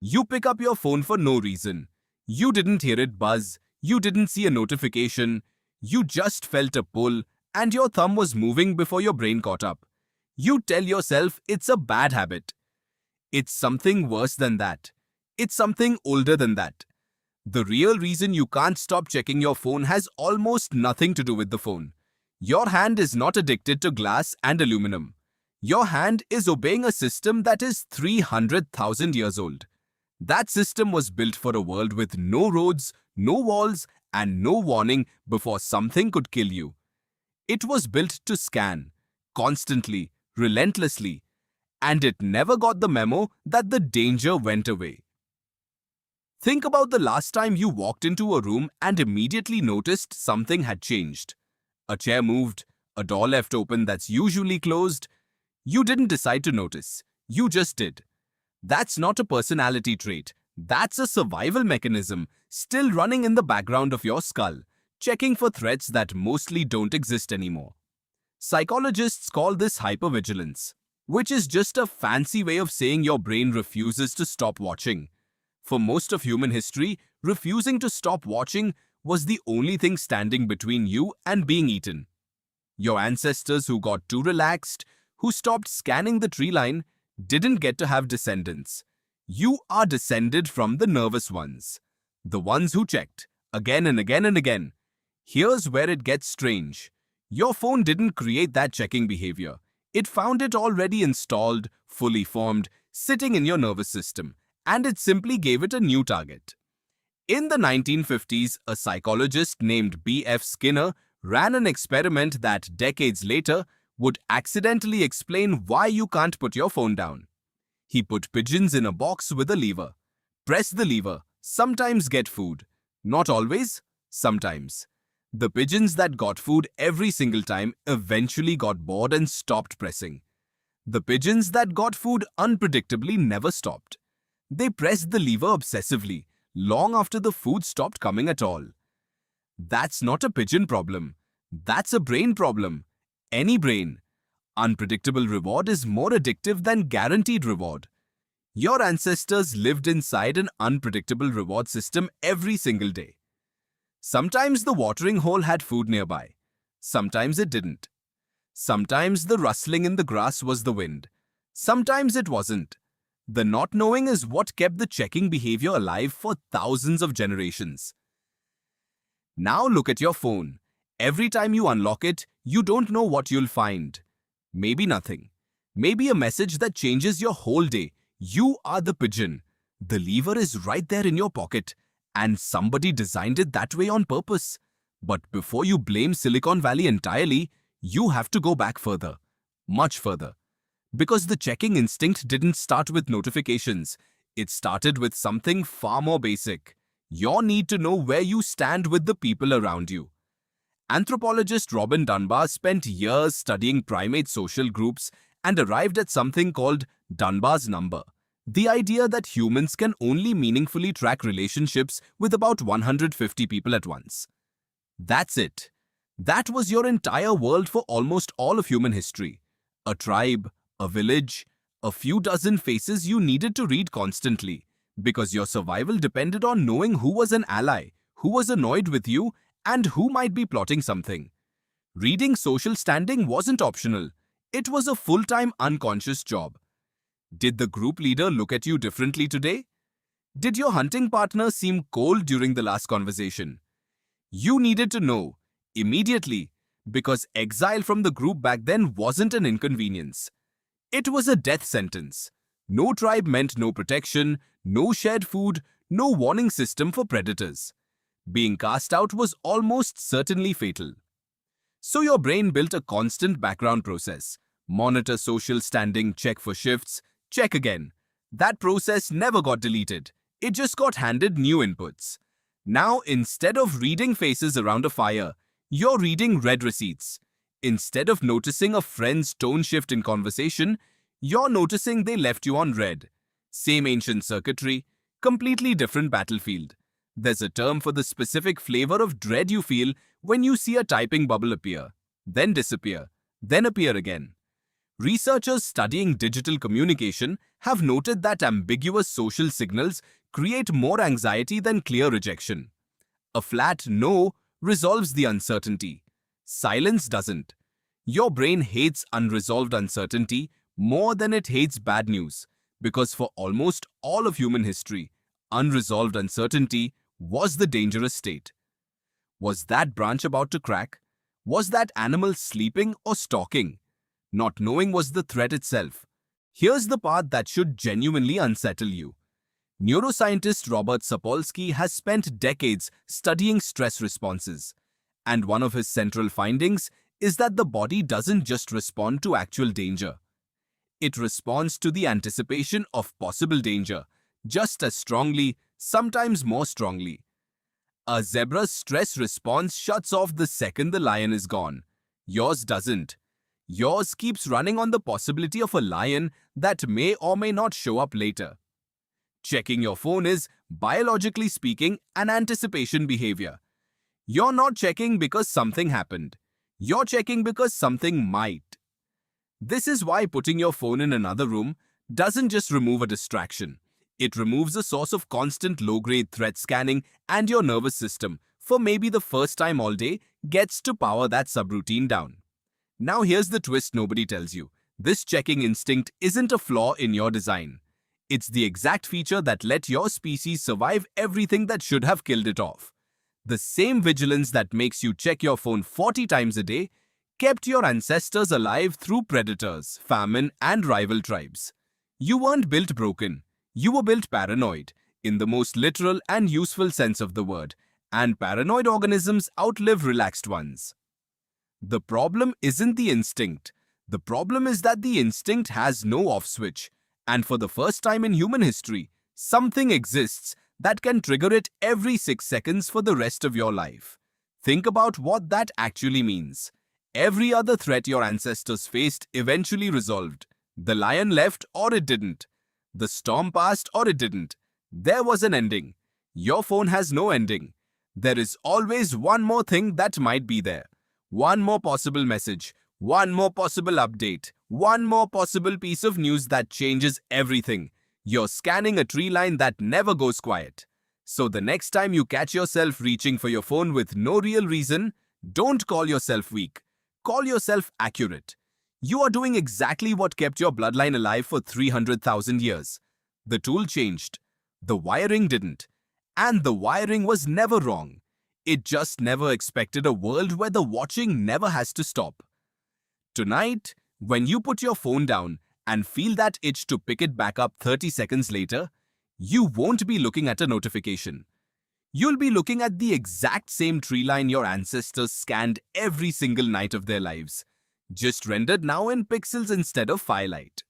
You pick up your phone for no reason. You didn't hear it buzz, you didn't see a notification, you just felt a pull, and your thumb was moving before your brain caught up. You tell yourself it's a bad habit. It's something worse than that. It's something older than that. The real reason you can't stop checking your phone has almost nothing to do with the phone. Your hand is not addicted to glass and aluminum. Your hand is obeying a system that is 300,000 years old. That system was built for a world with no roads, no walls, and no warning before something could kill you. It was built to scan, constantly, relentlessly, and it never got the memo that the danger went away. Think about the last time you walked into a room and immediately noticed something had changed. A chair moved, a door left open that's usually closed. You didn't decide to notice, you just did. That's not a personality trait. That's a survival mechanism still running in the background of your skull, checking for threats that mostly don't exist anymore. Psychologists call this hypervigilance, which is just a fancy way of saying your brain refuses to stop watching. For most of human history, refusing to stop watching was the only thing standing between you and being eaten. Your ancestors who got too relaxed, who stopped scanning the tree line, didn't get to have descendants. You are descended from the nervous ones. The ones who checked, again and again and again. Here's where it gets strange. Your phone didn't create that checking behavior. It found it already installed, fully formed, sitting in your nervous system, and it simply gave it a new target. In the 1950s, a psychologist named B.F. Skinner ran an experiment that decades later would accidentally explain why you can't put your phone down. He put pigeons in a box with a lever. Press the lever, sometimes get food. Not always, sometimes. The pigeons that got food every single time eventually got bored and stopped pressing. The pigeons that got food unpredictably never stopped. They pressed the lever obsessively, long after the food stopped coming at all. That's not a pigeon problem. That's a brain problem. Any brain. Unpredictable reward is more addictive than guaranteed reward. Your ancestors lived inside an unpredictable reward system every single day. Sometimes the watering hole had food nearby. Sometimes it didn't. Sometimes the rustling in the grass was the wind. Sometimes it wasn't. The not knowing is what kept the checking behavior alive for thousands of generations. Now look at your phone. Every time you unlock it, you don't know what you'll find. Maybe nothing. Maybe a message that changes your whole day. You are the pigeon. The lever is right there in your pocket, and somebody designed it that way on purpose. But before you blame Silicon Valley entirely, you have to go back further. Much further. Because the checking instinct didn't start with notifications. It started with something far more basic. Your need to know where you stand with the people around you. Anthropologist Robin Dunbar spent years studying primate social groups and arrived at something called Dunbar's number, the idea that humans can only meaningfully track relationships with about 150 people at once. That's it. That was your entire world for almost all of human history. A tribe, a village, a few dozen faces you needed to read constantly, because your survival depended on knowing who was an ally, who was annoyed with you, and who might be plotting something. Reading social standing wasn't optional. It was a full-time unconscious job. Did the group leader look at you differently today? Did your hunting partner seem cold during the last conversation? You needed to know, immediately, because exile from the group back then wasn't an inconvenience. It was a death sentence. No tribe meant no protection, no shared food, no warning system for predators. Being cast out was almost certainly fatal. So your brain built a constant background process. Monitor social standing, check for shifts, check again. That process never got deleted. It just got handed new inputs. Now, instead of reading faces around a fire, you're reading read receipts. Instead of noticing a friend's tone shift in conversation, you're noticing they left you on red. Same ancient circuitry, completely different battlefield. There's a term for the specific flavor of dread you feel when you see a typing bubble appear, then disappear, then appear again. Researchers studying digital communication have noted that ambiguous social signals create more anxiety than clear rejection. A flat no resolves the uncertainty. Silence doesn't. Your brain hates unresolved uncertainty more than it hates bad news, because for almost all of human history, unresolved uncertainty was the dangerous state. Was that branch about to crack? Was that animal sleeping or stalking? Not knowing was the threat itself. Here's the part that should genuinely unsettle you. Neuroscientist Robert Sapolsky has spent decades studying stress responses, and one of his central findings is that the body doesn't just respond to actual danger. It responds to the anticipation of possible danger, just as strongly, sometimes more strongly. A zebra's stress response shuts off the second the lion is gone. Yours doesn't. Yours keeps running on the possibility of a lion that may or may not show up later. Checking your phone is, biologically speaking, an anticipation behavior. You're not checking because something happened. You're checking because something might. This is why putting your phone in another room doesn't just remove a distraction. It removes a source of constant low-grade threat scanning, and your nervous system, for maybe the first time all day, gets to power that subroutine down. Now here's the twist nobody tells you. This checking instinct isn't a flaw in your design. It's the exact feature that let your species survive everything that should have killed it off. The same vigilance that makes you check your phone 40 times a day kept your ancestors alive through predators, famine, and rival tribes. You weren't built broken. You were built paranoid, in the most literal and useful sense of the word, and paranoid organisms outlive relaxed ones. The problem isn't the instinct. The problem is that the instinct has no off switch, and for the first time in human history, something exists that can trigger it every 6 seconds for the rest of your life. Think about what that actually means. Every other threat your ancestors faced eventually resolved. The lion left or it didn't. The storm passed or it didn't. There was an ending. Your phone has no ending. There is always one more thing that might be there. One more possible message. One more possible update. One more possible piece of news that changes everything. You're scanning a tree line that never goes quiet. So the next time you catch yourself reaching for your phone with no real reason, don't call yourself weak. Call yourself accurate. You are doing exactly what kept your bloodline alive for 300,000 years. The tool changed. The wiring didn't. And the wiring was never wrong. It just never expected a world where the watching never has to stop. Tonight, when you put your phone down and feel that itch to pick it back up 30 seconds later, you won't be looking at a notification. You'll be looking at the exact same tree line your ancestors scanned every single night of their lives, just rendered now in pixels instead of firelight.